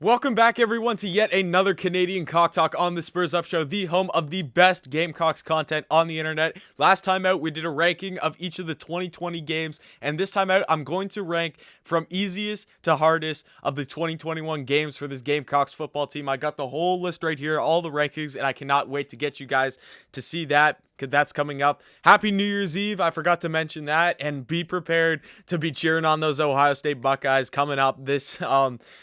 Welcome back, everyone, to yet another Canadian Cock Talk on the Spurs Up Show, the home of the best Gamecocks content on the internet. Last time out, we did a ranking of each of the 2020 games, and this time out, I'm going to rank from easiest to hardest of the 2021 games for this Gamecocks football team. I got the whole list right here, all the rankings, and I cannot wait to get you guys to see that, because that's coming up. Happy New Year's Eve. I forgot to mention that, and be prepared to be cheering on those Ohio State Buckeyes coming up this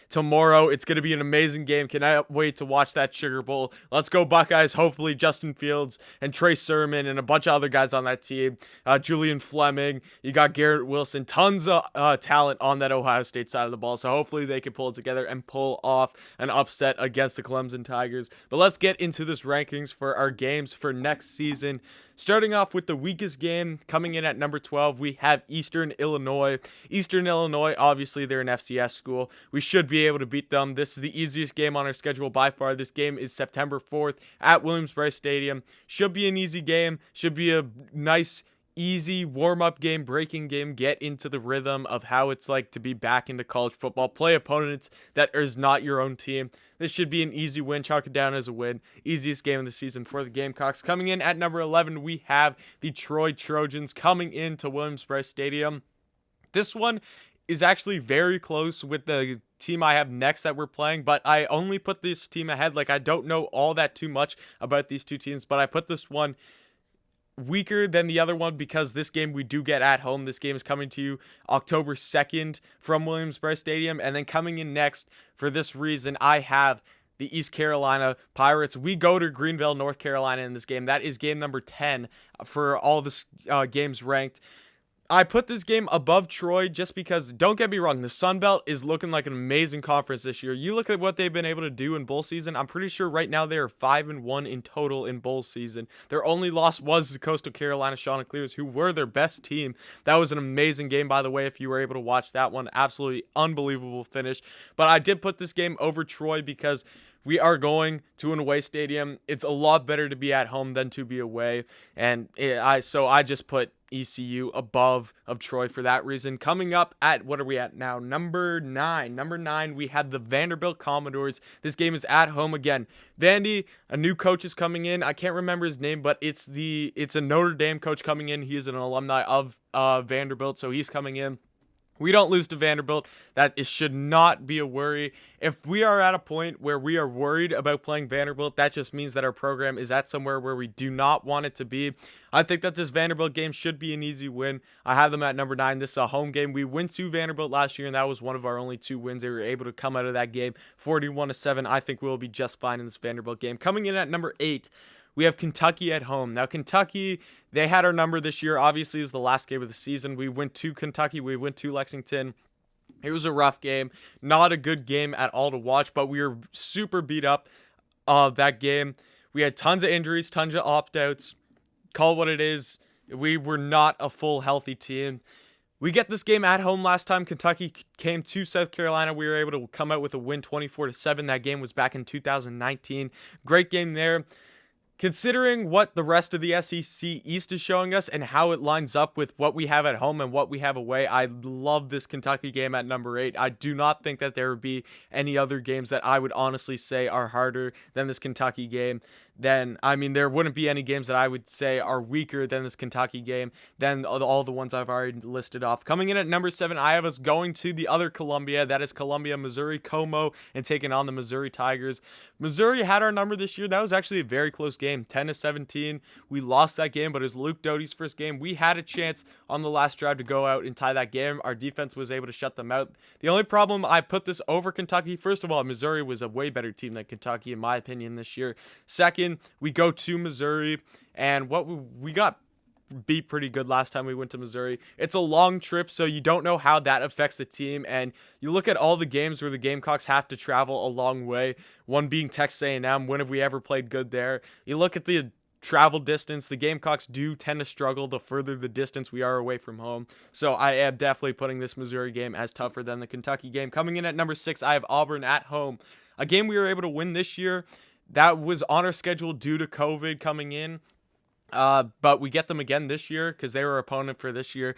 tomorrow. It's going to be an amazing game. Cannot wait to watch that Sugar Bowl. Let's go Buckeyes. Hopefully Justin Fields and Trey Sermon and a bunch of other guys on that team. Julian Fleming. You got Garrett Wilson. Tons of talent on that Ohio State side of the ball. So hopefully they can pull it together and pull off an upset against the Clemson Tigers. But let's get into this rankings for our games for next season. Starting off with the weakest game, coming in at number 12, we have Eastern Illinois. Eastern Illinois, obviously, they're an FCS school. We should be able to beat them. This is the easiest game on our schedule by far. This game is September 4th at Williams-Brice Stadium. Should be an easy game. Should be a nice, easy warm-up game, breaking game, get into the rhythm of how it's like to be back into college football, play opponents that is not your own team. This should be an easy win. Chalk it down as a win. Easiest game of the season for the Gamecocks. Coming in at number 11, we have the Troy Trojans coming into Williams-Brice Stadium. This one is actually very close with the team I have next that we're playing, but I only put this team ahead. Like, I don't know all that too much about these two teams, but I put this one weaker than the other one because this game we do get at home. This game is coming to you October 2nd from Williams-Brice Stadium. And then coming in next for this reason, I have the East Carolina Pirates. We go to Greenville, North Carolina in this game. That is game number 10 for all the games ranked. I put this game above Troy just because, don't get me wrong, the Sun Belt is looking like an amazing conference this year. You look at what they've been able to do in bowl season. I'm pretty sure right now they are 5-1 in total in bowl season. Their only loss was the Coastal Carolina Chanticleers, who were their best team. That was an amazing game, by the way, if you were able to watch that one. Absolutely unbelievable finish. But I did put this game over Troy because we are going to an away stadium. It's a lot better to be at home than to be away. And so I just put ECU above of Troy for that reason. Coming up at, what are we at now? Number 9. Number 9, we have the Vanderbilt Commodores. This game is at home again. Vandy, a new coach is coming in. I can't remember his name, but it's a Notre Dame coach coming in. He is an alumni of Vanderbilt, so he's coming in. We don't lose to Vanderbilt. That should not be a worry. If we are at a point where we are worried about playing Vanderbilt, that just means that our program is at somewhere where we do not want it to be. I think that this Vanderbilt game should be an easy win. I have them at number 9. This is a home game. We went to Vanderbilt last year, and that was one of our only 2 wins. They were able to come out of that game 41-7. I think we'll be just fine in this Vanderbilt game. Coming in at number 8, we have Kentucky at home. Now, Kentucky, they had our number this year. Obviously, it was the last game of the season. We went to Kentucky. We went to Lexington. It was a rough game. Not a good game at all to watch, but we were super beat up that game. We had tons of injuries, tons of opt-outs. Call it what it is. We were not a full healthy team. We get this game at home last time. Kentucky came to South Carolina. We were able to come out with a win 24-7. That game was back in 2019. Great game there. Considering what the rest of the SEC East is showing us and how it lines up with what we have at home and what we have away, I love this Kentucky game at number 8. I do not think that there would be any other games that I would honestly say are harder than this Kentucky game. There wouldn't be any games that I would say are weaker than this Kentucky game than all the ones I've already listed off. Coming in at number 7, I have us going to the other Columbia. That is Columbia, Missouri, Como, and taking on the Missouri Tigers. Missouri had our number this year. That was actually a very close game, 10-17. We lost that game, but it was Luke Doty's first game. We had a chance on the last drive to go out and tie that game. Our defense was able to shut them out. The only problem, I put this over Kentucky. First of all, Missouri was a way better team than Kentucky, in my opinion, this year. Second, we go to Missouri, and we got beat pretty good last time we went to Missouri. It's a long trip, so you don't know how that affects the team, and you look at all the games where the Gamecocks have to travel a long way, one being Texas A&M. When have we ever played good there? You look at the travel distance, the Gamecocks do tend to struggle the further the distance we are away from home. So I am definitely putting this Missouri game as tougher than the Kentucky game. Coming in at number 6, I have Auburn at home. A game we were able to win this year. That was on our schedule due to COVID coming in. But we get them again this year because they were our opponent for this year.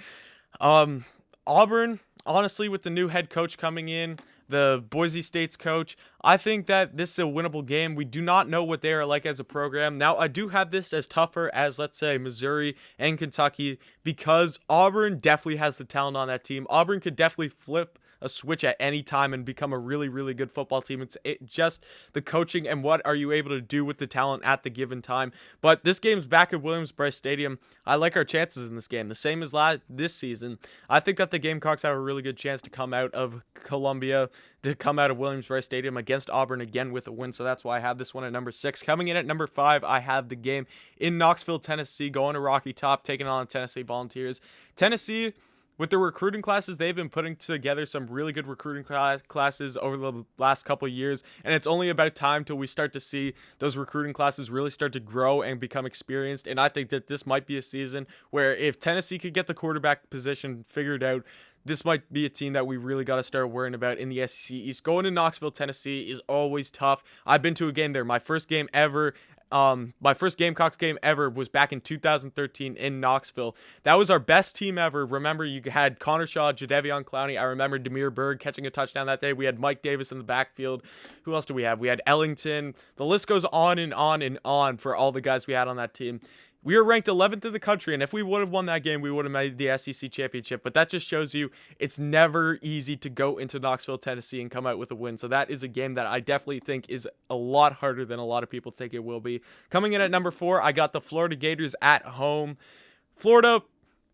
Auburn, honestly, with the new head coach coming in, the Boise State's coach. I think that this is a winnable game. We do not know what they are like as a program. Now, I do have this as tougher as, let's say, Missouri and Kentucky, because Auburn definitely has the talent on that team. Auburn could definitely flip a switch at any time and become a really, really good football team. It's just the coaching and what are you able to do with the talent at the given time. But this game's back at Williams-Brice Stadium. I like our chances in this game. The same as this season. I think that the Gamecocks have a really good chance to come out of Columbia, to come out of Williams-Brice Stadium against Auburn again with a win. So that's why I have this one at number 6. Coming in at number 5, I have the game in Knoxville, Tennessee, going to Rocky Top, taking on Tennessee Volunteers. Tennessee, with the recruiting classes, they've been putting together some really good recruiting classes over the last couple of years, and it's only about time till we start to see those recruiting classes really start to grow and become experienced. And I think that this might be a season where if Tennessee could get the quarterback position figured out, this might be a team that we really got to start worrying about in the SEC East. Going to Knoxville, Tennessee is always tough. I've been to a game there. My first Gamecocks game ever was back in 2013 in Knoxville. That was our best team ever. Remember, you had Connor Shaw, Jadeveon Clowney. I remember Demir Berg catching a touchdown that day. We had Mike Davis in the backfield. Who else do we have? We had Ellington. The list goes on and on and on for all the guys we had on that team. We were ranked 11th in the country, and if we would have won that game, we would have made the SEC championship. But that just shows you it's never easy to go into Knoxville, Tennessee, and come out with a win. So that is a game that I definitely think is a lot harder than a lot of people think it will be. Coming in at number 4, I got the Florida Gators at home. Florida,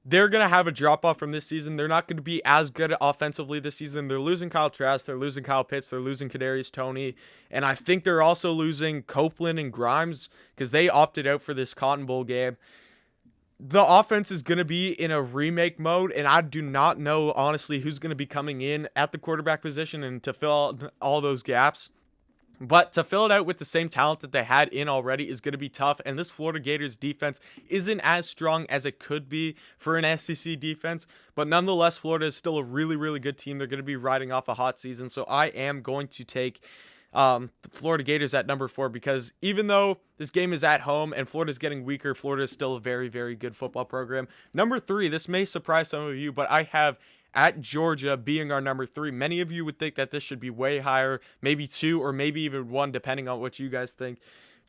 they're going to have a drop-off from this season. They're not going to be as good offensively this season. They're losing Kyle Trask. They're losing Kyle Pitts. They're losing Kadarius Toney. And I think they're also losing Copeland and Grimes because they opted out for this Cotton Bowl game. The offense is going to be in a remake mode, and I do not know, honestly, who's going to be coming in at the quarterback position and to fill all those gaps. But to fill it out with the same talent that they had in already is going to be tough. And this Florida Gators defense isn't as strong as it could be for an SEC defense. But nonetheless, Florida is still a really, really good team. They're going to be riding off a hot season. So I am going to take the Florida Gators at number 4, because even though this game is at home and Florida's getting weaker, Florida is still a very, very good football program. Number 3, this may surprise some of you, but I have at Georgia being our number 3. Many of you would think that this should be way higher, maybe 2 or maybe even 1, depending on what you guys think.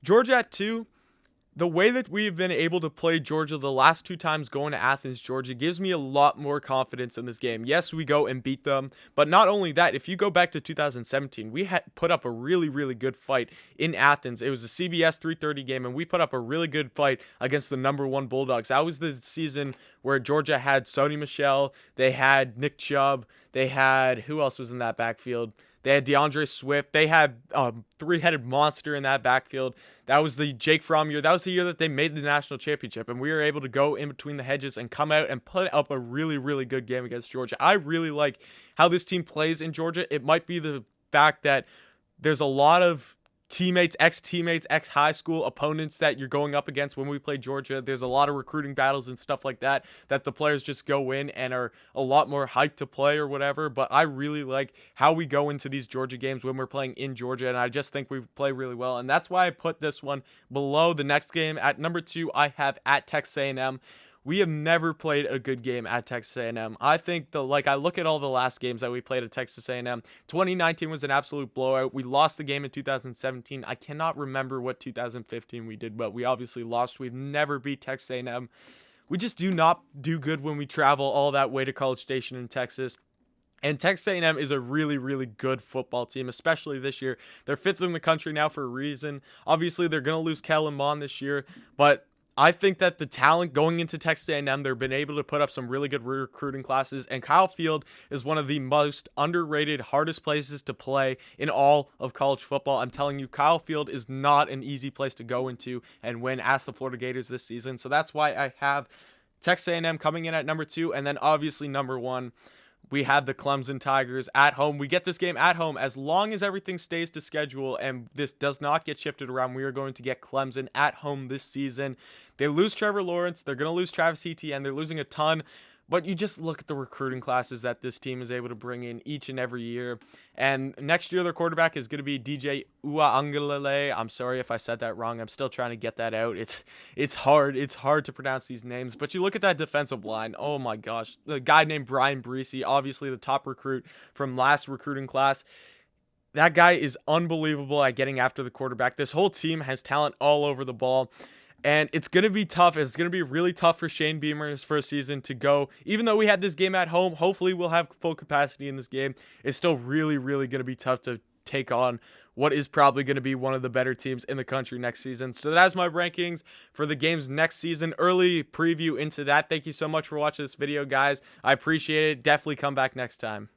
Georgia at 2, the way that we've been able to play Georgia the last 2 times going to Athens, Georgia, gives me a lot more confidence in this game. Yes, we go and beat them, but not only that, if you go back to 2017, we had put up a really, really good fight in Athens. It was a CBS 3:30 game, and we put up a really good fight against the number 1 Bulldogs. That was the season where Georgia had Sony Michel, they had Nick Chubb, they had, who else was in that backfield? They had DeAndre Swift. They had a 3-headed monster in that backfield. That was the Jake Fromm year. That was the year that they made the national championship, and we were able to go in between the hedges and come out and put up a really, really good game against Georgia. I really like how this team plays in Georgia. It might be the fact that there's a lot of ex-teammates, ex-high school opponents that you're going up against when we play Georgia. There's a lot of recruiting battles and stuff like that the players just go in and are a lot more hyped to play or whatever. But I really like how we go into these Georgia games when we're playing in Georgia, and I just think we play really well. And that's why I put this one below the next game. At number 2, I have at Texas A&M. We have never played a good game at Texas A&M. I think I look at all the last games that we played at Texas A&M. 2019 was an absolute blowout. We lost the game in 2017. I cannot remember what 2015 we did, but we obviously lost. We've never beat Texas A&M. We just do not do good when we travel all that way to College Station in Texas. And Texas A&M is a really, really good football team, especially this year. They're 5th in the country now for a reason. Obviously, they're going to lose Kellen Mond this year, but I think that the talent going into Texas A&M, they've been able to put up some really good recruiting classes, and Kyle Field is one of the most underrated, hardest places to play in all of college football. I'm telling you, Kyle Field is not an easy place to go into and win as the Florida Gators this season. So that's why I have Texas A&M coming in at number 2, and then obviously number 1. We have the Clemson Tigers at home. We get this game at home. As long as everything stays to schedule and this does not get shifted around, we are going to get Clemson at home this season. They lose Trevor Lawrence. They're going to lose Travis Etienne. They're losing a ton But you just look at the recruiting classes that this team is able to bring in each and every year. And next year, their quarterback is going to be DJ Uiagalelei. I'm sorry if I said that wrong. I'm still trying to get that out. It's hard. It's hard to pronounce these names. But you look at that defensive line. Oh my gosh. The guy named Brian Breesy, obviously the top recruit from last recruiting class. That guy is unbelievable at getting after the quarterback. This whole team has talent all over the ball. And it's going to be tough. It's going to be really tough for Shane Beamer his first season to go. Even though we had this game at home, hopefully we'll have full capacity in this game. It's still really, really going to be tough to take on what is probably going to be one of the better teams in the country next season. So that's my rankings for the games next season. Early preview into that. Thank you so much for watching this video, guys. I appreciate it. Definitely come back next time.